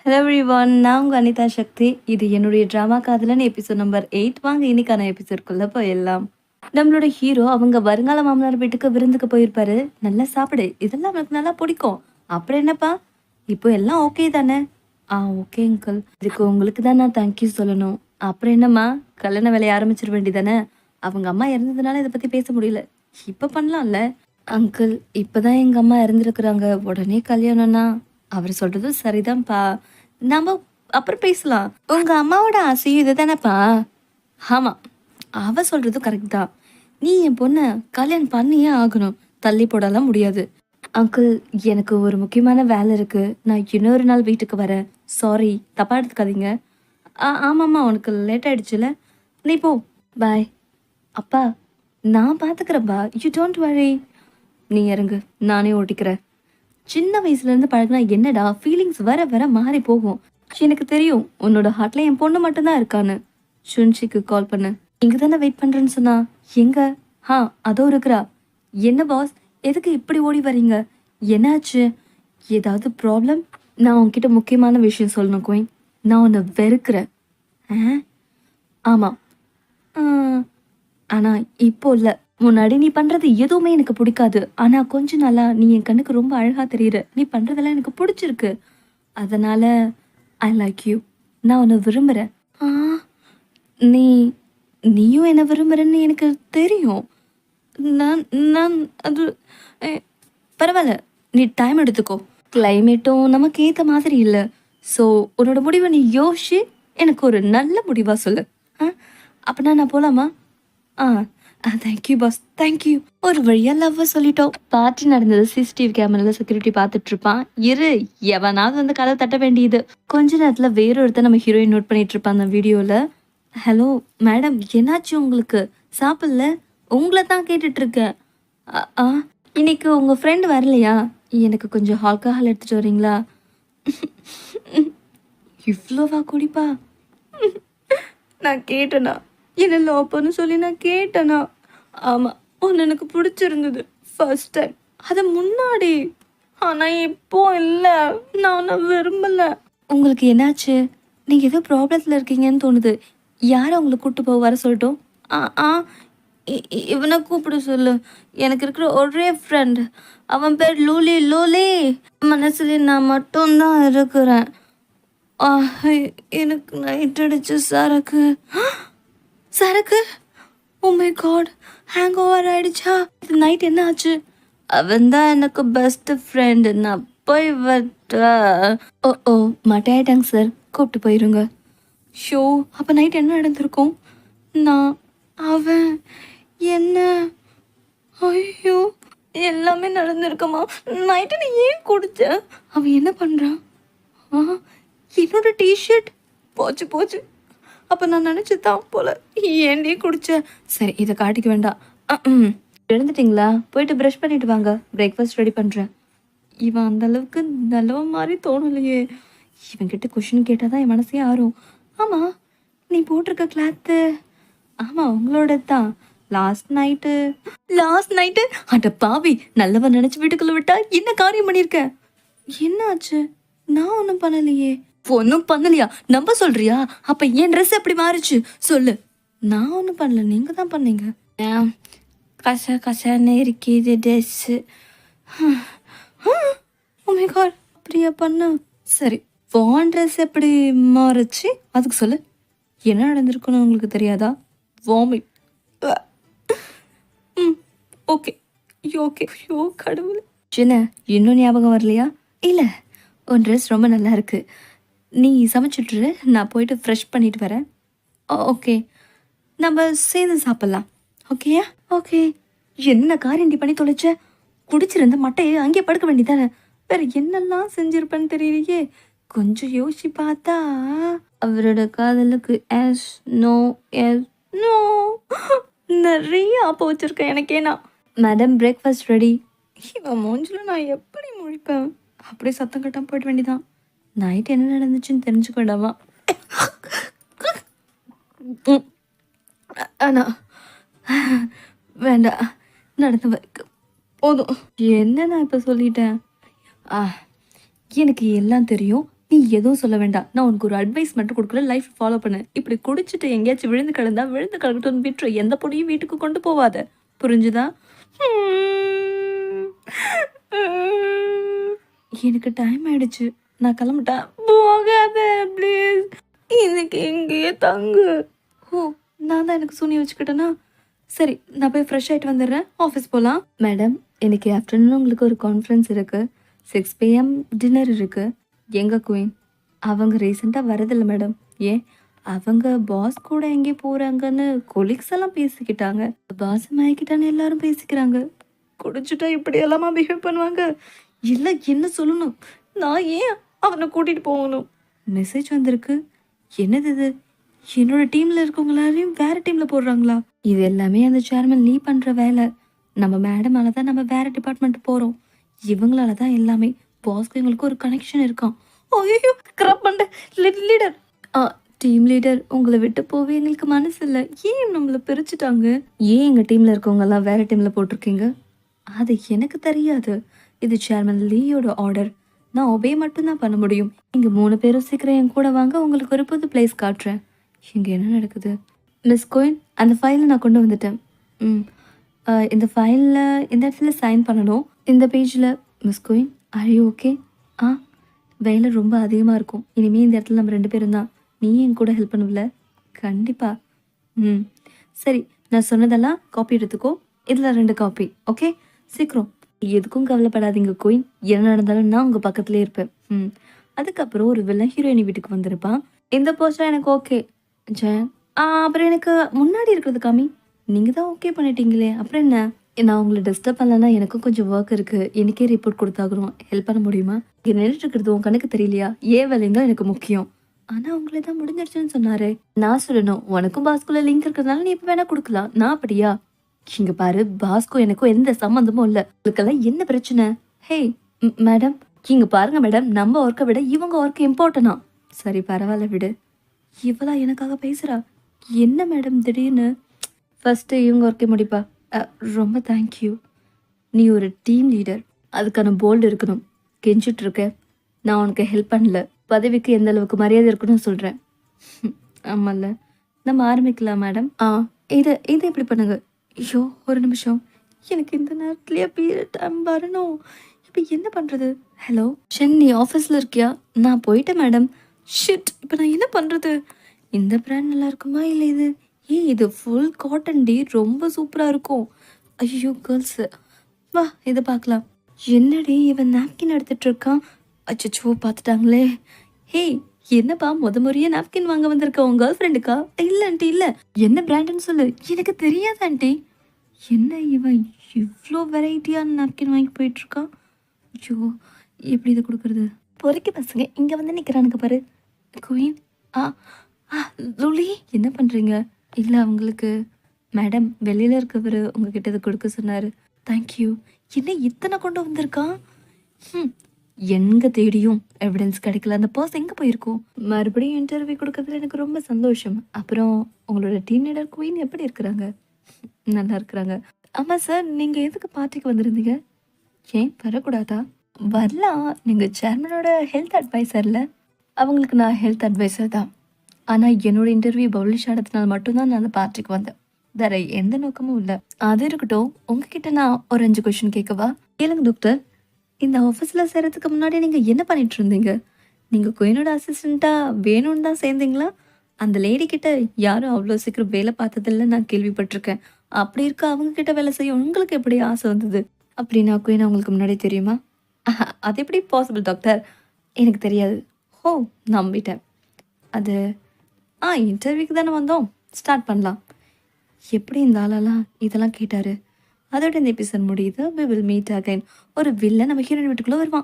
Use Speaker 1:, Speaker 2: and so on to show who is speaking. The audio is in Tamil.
Speaker 1: ஹலோ எவ்ரிவன், நான் உங்கள் அனிதா சக்தி. இது என்னுடைய ட்ராமா காதலன் எபிசோட் நம்பர் 8. வாங்க இன்னைக்கான எபிசோட்குள்ளே போயிடலாம். நம்மளோட ஹீரோ அவங்க வருங்கால மாமனார் வீட்டுக்கு விருந்துக்கு போயிருப்பாரு. நல்லா சாப்பிடு, இதெல்லாம் அவனுக்கு நல்லா பிடிக்கும். அப்புறம் என்னப்பா, இப்போ எல்லாம் ஓகே தானே? Okay uncle. இதுக்கு உங்களுக்கு தான் நான் தேங்க்யூ சொல்லணும். அப்புறம் என்னம்மா, கல்யாண வேலையை ஆரம்பிச்சிட வேண்டியதானே? அவங்க அம்மா இறந்ததுனால இதை பற்றி பேச முடியல. இப்போ பண்ணலாம்ல அங்கிள்? இப்போதான் எங்கள் அம்மா இறந்துருக்குறாங்க, உடனே கல்யாணம்னா? அவர் சொல்றதும் சரிதான்ப்பா. நம்ம அப்புறம் பேசலாம். உங்க அம்மாவோட ஆசையும் இதுதானேப்பா? ஆமா, அவ சொல்றதும் கரெக்ட் தான். நீ என் பொண்ண கல்யாணம் பண்ணியே ஆகணும். தள்ளி போடலாம் முடியாது. அங்கிள், எனக்கு ஒரு முக்கியமான வேலை இருக்கு. நான் இன்னொரு நாள் வீட்டுக்கு வரேன். சாரி, தப்பா எடுத்துக்காதீங்க. ஆமாம்மா, உனக்கு லேட் ஆயிடுச்சுல. நீ போ. பாய். அப்பா, நான் பார்த்துக்கிறேன்ப்பா. You don't worry. நீ இறங்கு, நானே ஓட்டிக்கிறேன். சின்ன வயசுலேருந்து பழகினா என்னடா, ஃபீலிங்ஸ் வர வர மாறி போகும். எனக்கு தெரியும் உன்னோட ஹார்ட்ல என் பொண்ணு மட்டும்தான் இருக்கான்னு. சுன்ஷிக்கு கால் பண்ணு. இங்கே தானே வெயிட் பண்ணுறேன்னு சொன்னா. எங்க? அதோ இருக்கிறா. என்ன பாஸ், எதுக்கு இப்படி ஓடி வரீங்க? என்னாச்சு? ஏதாவது ப்ராப்ளம்? நான் உன்கிட்ட முக்கியமான விஷயம் சொல்லணும் கோயின். நான் உன்னை வெறுக்கிறேன். ஆமாம். ஆனால் இப்போ இல்லை. முன்னாடி நீ பண்றது எதுவுமே எனக்கு பிடிக்காது. ஆனா கொஞ்ச நாளா நீ என் கண்ணுக்கு ரொம்ப அழகா தெரியுற. நீ பண்றதெல்லாம் எனக்கு பிடிச்சிருக்கு. அதனால ஐ லைக் யூ. நான் உன்னை விரும்புறேன். ஆ நீ நீயும் என்ன விரும்புறன்னு எனக்கு தெரியும். நான் நான் அது பரவாயில்ல, நீ டைம் எடுத்துக்கோ. கிளைமேட்டும் நமக்கு ஏற்ற மாதிரி இல்லை. ஸோ உன்னோட முடிவை நீ யோசிச்சு எனக்கு ஒரு நல்ல முடிவாக சொல்லு. அப்படின்னா நான் போகலாமா? ஆ தேங்க்யூ பாஸ், தேங்க்யூ. ஒரு வழியாக லவ்வை சொல்லிட்டோம். பார்ட்டி நடந்தது சிசிடிவி கேமராவில் செக்யூரிட்டி பார்த்துட்டு இருப்பான். இரு, எவனாவது வந்து கதை தட்ட வேண்டியது. கொஞ்ச நேரத்தில் வேறொருத்த நம்ம ஹீரோயின் நோட் பண்ணிட்டு இருப்பான் அந்த வீடியோவில். ஹலோ மேடம், என்னாச்சு உங்களுக்கு? சாப்பிடல? உங்களை தான் கேட்டுட்ருக்கேன். இன்னைக்கு உங்கள் ஃப்ரெண்டு வரலையா? எனக்கு கொஞ்சம் ஆல்கஹால் எடுத்துகிட்டு வரீங்களா? இவ்வளோவா குடிப்பா? நான் கேட்டேனா? என்ன லோப்பன்னு சொல்லி நான் கேட்டேனா? ஆமாம், ஒன்று எனக்கு பிடிச்சிருந்தது ஃபர்ஸ்ட் டைம், அது முன்னாடி. ஆனால் இப்போ இல்லை. நான் ஒன்றை விரும்பலை. உங்களுக்கு என்னாச்சு? நீங்கள் ஏதோ ப்ராப்ளத்தில் இருக்கீங்கன்னு தோணுது. யாரை உங்களை கூப்பிட்டு போக வர சொல்லட்டும்? ஆ ஆ இவனை கூப்பிட சொல்லு. எனக்கு இருக்கிற ஒரே ஃப்ரெண்ட், அவன் பேர் லூலி. லூலி, மனசுல நான் மட்டும்தான் இருக்கிறேன். எனக்கு நைட் அடிச்சு சரக்கு. சரக்கு? Oh my god, hangover ஆயிடுச்சா? இது நைட் என்ன ஆச்சு? அவன் தான் எனக்கு பெஸ்ட் ஃப்ரெண்டு. நான் போய் ஓ மட்டையாயிட்டாங்க சார், கூப்பிட்டு போயிருங்க. ஷோ, அப்போ நைட் என்ன நடந்திருக்கும்? நான் அவன் என்ன? ஐயோ, எல்லாமே நடந்திருக்கமா? நைட்டு நீ ஏன் குடிச்ச? அவன் என்ன பண்ணுறான்? என்னோட டிஷர்ட் போச்சு போச்சு. அப்போ நான் நினச்சிதான் போல, ஏன்டே குடிச்ச? சரி, இதை காட்டிக்க வேண்டாம். எழுந்துட்டிங்களா? போயிட்டு ப்ரஷ் பண்ணிட்டு வாங்க, பிரேக்ஃபாஸ்ட் ரெடி பண்ணுறேன். இவன் அந்த அளவுக்கு நல்லவ மாதிரி தோணலையே. இவன்கிட்ட கொஷின் கேட்டால் தான் என் மனசே ஆறும். ஆமாம், நீ போட்டிருக்க கிளாத்து? ஆமாம், உங்களோட தான். லாஸ்ட் நைட்டு அட பாவி, நல்லவன் நினச்சி வீட்டுக்குள்ளே விட்டா என்ன காரியம் பண்ணியிருக்க? என்ன ஆச்சு? நான் ஒன்றும் பண்ணலையே. ஒன்றும் பண்ணலையா? நம்ப சொல்றியா? அப்போ என் ட்ரெஸ் எப்படி மாறிச்சு சொல்லு. நான் ஒன்றும் பண்ணல, நீங்கள் தான் பண்ணீங்க. கசன்னு இருக்குது ட்ரெஸ்ஸு. ஓமே காட், அப்படியா பண்ண? சரி, வான் ட்ரெஸ் எப்படி மாறுச்சு அதுக்கு சொல்லு. என்ன நடந்திருக்குன்னு உங்களுக்கு தெரியாதா? வாமிட். Okay okay. ஐயோ கடவுள், சின்ன இன்னும் ஞாபகம் வரலையா? இல்லை, உன் ட்ரெஸ் ரொம்ப நல்லா இருக்கு. நீ சமைச்சிட்ரு, நான் போயிட்டு ஃப்ரெஷ் பண்ணிட்டு வரேன். ஓகே, நம்ம சேர்ந்து சாப்பிட்லாம். ஓகேயா? ஓகே. என்ன காரியண்டி பண்ணி தொலைச்ச? குடிச்சிருந்த மட்டையை அங்கேயே படுக்க வேண்டியதானே? வேற என்னெல்லாம் செஞ்சிருப்பேன்னு தெரியலையே. கொஞ்சம் யோசிச்சு பார்த்தா அவரோட காதலுக்கு எஸ் நோ எஸ் நோ நிறைய ஆப்ப வச்சிருக்கேன் எனக்கேனா. Madam, breakfast ready. இவன் மூஞ்சில் நான் எப்படி முழிப்பேன்? அப்படியே சத்தம் கட்டாமல் போயிட வேண்டியதான். நைட் என்ன நடந்துச்சுன்னு தெரிஞ்சுக்கொண்டாமா? ஆனா வேண்டாம், நடந்த வரைக்கும் போதும். என்ன நான் இப்போ சொல்லிட்டேன்? எனக்கு எல்லாம் தெரியும். நீ எதுவும் சொல்ல வேண்டாம். நான் உனக்கு ஒரு அட்வைஸ் மட்டும் குடுக்குறேன். லைஃப் ஃபாலோ பண்ணு. இப்படி குடிச்சிட்டு எங்கேயாச்சும் விழுந்து கிடந்தா, விழுந்து கிடக்கட்டும்னு விட்டுரு. எந்த பொண்ணையும் வீட்டுக்கு கொண்டு போவாத. புரிஞ்சுதா? எனக்கு டைம் ஆயிடுச்சு. நான் கிளம்பட்டா? போகாத ப்ளீஸ். இன்னைக்கு இங்கேயே தங்கு. ஓ! நான் தான் எனக்கு சூனியம் வச்சுக்கிட்டேனா? சரி, நான் போய் ஃப்ரெஷ் ஆயிட்டு வந்துடுறேன். ஆஃபீஸ் போலாம். மேடம், இன்னைக்கு ஆஃப்டர்நூன் உங்களுக்கு ஒரு கான்ஃபரன்ஸ் இருக்கு. 6 PM டின்னர் இருக்கு. எங்க குயின்? அவங்க ரீசெண்டா வரதில்ல மேடம். ஏன்? அவங்க பாஸ் கூட எங்கேயோ போறாங்கன்னு கொலீக்ஸ் எல்லாம் பேசிக்கிட்டாங்க. பாஸ் மயக்கிட்டான்னு எல்லாரும் பேசிக்கிறாங்க. குடிச்சுட்டா இப்படி எல்லாமா பிஹேவ் பண்ணுவாங்க? இல்ல, என்ன சொல்லணும்? நான் ஏன் அவனை கூட்டிட்டு போகணும்? மெசேஜ் வந்திருக்கு. என்னது இது? என்னோட டீம்ல இருக்கவங்க எல்லாரையும் வேற டீம்ல போடுறாங்களா? இது எல்லாமே அந்த சேர்மன் லீ பண்ற வேலை. நம்ம மேடமால தான் நம்ம வேற டிபார்ட்மெண்ட் போறோம். இவங்களால தான் எல்லாமே. பாஸ்க்கு எங்களுக்கு ஒரு கனெக்ஷன் இருக்கான். ஐயோ, கிராப் பண்ண லீடர். டீம் லீடர், உங்களை விட்டு போவே எங்களுக்கு மனசு இல்லை. ஏன் நம்மளை பிரிச்சுட்டாங்க? ஏன் எங்க டீம்ல இருக்கவங்க எல்லாம் வேற டீம்ல போட்டிருக்கீங்க? அது எனக்கு தெரியாது. இது சேர்மன் லீயோட ஆர்டர். நான் ஒபே மட்டும்தான் பண்ண முடியும். இங்க 3 பேரும் சீக்கிரம் என் கூட வாங்க. உங்களுக்கு ஒரு புது பிளேஸ் காட்டுறேன். இங்க என்ன நடக்குது? மிஸ் கோயின், அந்த ஃபைலை நான் கொண்டு வந்துட்டேன். ம் இந்த ஃபைலில் இந்த இடத்துல சைன் பண்ணணும். இந்த பேஜில். மிஸ் கோயின், ஆர் யூ ஓகே? ஆ, வேலை ரொம்ப அதிகமாக இருக்கும். இனிமேல் இந்த இடத்துல நம்ம 2 பேரும் தான். நீ என் கூட ஹெல்ப் பண்ணுவில்ல? கண்டிப்பாக. ம் சரி, நான் சொன்னதெல்லாம் காப்பி எடுத்துக்கோ. இதில் 2 காப்பி. ஓகே, சீக்கிரம். எதுக்கும் கவலைப்படாதீங்க கோயின். என்ன நடந்தாலும் நான் உங்கள் பக்கத்துலேயே இருப்பேன். அதுக்கப்புறம் ஒரு வில்லன் ஹீரோயினி வீட்டுக்கு வந்திருப்பான். இந்த போஸ்டர் எனக்கு ஓகே ஜெயன். அப்புறம் எனக்கு முன்னாடி இருக்கிறது காமி. நீங்கள் தான் ஓகே பண்ணிட்டீங்களே, அப்புறம் என்ன? நான் உங்களை டிஸ்டர்ப் பண்ணலன்னா எனக்கும் கொஞ்சம் ஒர்க் இருக்குது. எனக்கே ரிப்போர்ட் கொடுத்தாகணும். ஹெல்ப் பண்ண முடியுமா? இங்கே நின்றுட்டு இருக்கிறது உன் கணக்கு தெரியலையா? ஏன் வேலைங்க எனக்கு முக்கியம். ஆனால் உங்களை தான் முடிஞ்சிருச்சுன்னு சொன்னாரு. நான் சொல்லணும், உனக்கும் பாஸ்குள்ள லிங்க் இருக்கிறதுனால நீ இப்போ வேணா கொடுக்கலாம். நான் அப்படியா? இங்க பாரு, பாஸ்க்கும் எனக்கும் எந்த சம்மந்தமும் இல்லை. உங்களுக்கெல்லாம் என்ன பிரச்சனை? ஹே மேடம், இங்க பாருங்க மேடம், நம்ம ஒர்க்கை விட இவங்க ஒர்க் இம்பார்ட்டனா? சரி, பரவாயில்ல விடு. இவளா எனக்காக பேசுகிறா? என்ன மேடம் திடீர்னு? ஃபஸ்ட்டு இவங்க ஒர்க்கே முடிப்பா. ரொம்ப தேங்க்யூ. நீ ஒரு டீம் லீடர், அதுக்கான போல்டு இருக்கணும். கெஞ்சிட்டு இருக்க, நான் உனக்கு ஹெல்ப் பண்ணல. பதவிக்கு எந்த அளவுக்கு மரியாதை இருக்குன்னு சொல்கிறேன். ஆமாம்ல, நம்ம ஆரம்பிக்கலாம் மேடம். இதை இப்படி பண்ணுங்க. ஐயோ, ஒரு நிமிஷம். எனக்கு இந்த நேரத்துலேயே பீரியட் டைம் வரணும். இப்போ என்ன பண்ணுறது? ஹலோ ஷென், நீ ஆஃபீஸில் இருக்கியா? நான் போயிட்டேன் மேடம். ஷிட், இப்போ நான் என்ன பண்ணுறது? இந்த பிராண்ட் நல்லா இருக்குமா இல்லை இது? இது ஃபுல் காட்டன் டி, ரொம்ப சூப்பராக இருக்கும். ஐயோ கேர்ள்ஸு, வா இதை பார்க்கலாம். என்னடி இவன் நாப்கின் எடுத்துகிட்டு இருக்கான்? அச்சோ, பார்த்துட்டாங்களே. ஹேய், என்னப்பா முறையே நாப்கின் வாங்க வந்திருக்க உன் கேர்ள் ஃப்ரெண்டுக்கா? இல்லை ஆண்டி, இல்லை. என்ன பிராண்டுன்னு சொல்லு. எனக்கு தெரியாது ஆண்டி. என்ன இவன் இவ்வளோ வெரைட்டியான நாப்கின் வாங்கி போயிட்டுருக்கான்? ஐயோ, எப்படி இதை கொடுக்குறது? பொறுக்கி பசங்க இங்கே வந்து நிற்கிறானுங்க பாரு. குயின், லூலி, என்ன பண்ணுறீங்க? இல்லை, அவங்களுக்கு மேடம் வெளியில் இருக்கவர் உங்ககிட்ட இதை கொடுக்க சொன்னார். தேங்க்யூ. என்ன இத்தனை கொண்டு வந்திருக்கான்? எங்கே தேடியும் எவிடன்ஸ் கிடைக்கல. அந்த பர்ஸ் எங்கே போயிருக்கோம்? மறுபடியும் இன்டர்வியூ கொடுக்கறதுல எனக்கு ரொம்ப சந்தோஷம். அப்புறம் உங்களோட டீம் லீடர் குயின் எப்படி இருக்கிறாங்க? நல்லா இருக்கிறாங்க. ஆமாம் சார், நீங்கள் எதுக்கு பார்ட்டிக்கு வந்திருந்தீங்க? ஏன் வரக்கூடாதா? வரலாம். நீங்கள் சேர்மனோட ஹெல்த் அட்வைசரில். அவங்களுக்கு நான் ஹெல்த் அட்வைசர் தான். ஆனால் என்னோட இன்டர்வியூ பப்ளிஷ் ஆனதுனால மட்டும்தான் நான் அந்த பார்ட்டிக்கு வந்தேன். வேற எந்த நோக்கமும் இல்லை. அது இருக்கட்டும், உங்ககிட்ட நான் ஒரு 5 கொஷின் கேட்கவா? கேளுங்க டாக்டர். இந்த ஆஃபீஸில் சேர்கிறதுக்கு முன்னாடி நீங்கள் என்ன பண்ணிட்டு இருந்தீங்க? நீங்கள் குயினோட அசிஸ்டண்ட்டாக வேணும்னு தான் சேர்ந்தீங்களா? அந்த லேடி கிட்ட யாரும் அவ்வளோ சீக்கிரம் வேலை பார்த்ததில்ல நான் கேள்விப்பட்டிருக்கேன். அப்படி இருக்க அவங்க கிட்ட வேலை செய்ய உங்களுக்கு எப்படி ஆசை வந்தது? அப்படின்னா குயின் உங்களுக்கு முன்னாடி தெரியுமா? அது எப்படி பாசிபிள் டாக்டர்? எனக்கு தெரியாது. ஓ, நம்பிட்டேன். அது இன்டர்வியூக்கு தானே வந்தோம், ஸ்டார்ட் பண்ணலாம். எப்படி இந்த ஆளெல்லாம் இதெல்லாம் கேட்டார்? அதோட இந்த எபிசோட் முடியுது. We will meet again. ஒரு வில்லன் நம்ம ஹீரோயின் வீட்டுக்குள்ளே வருவான்.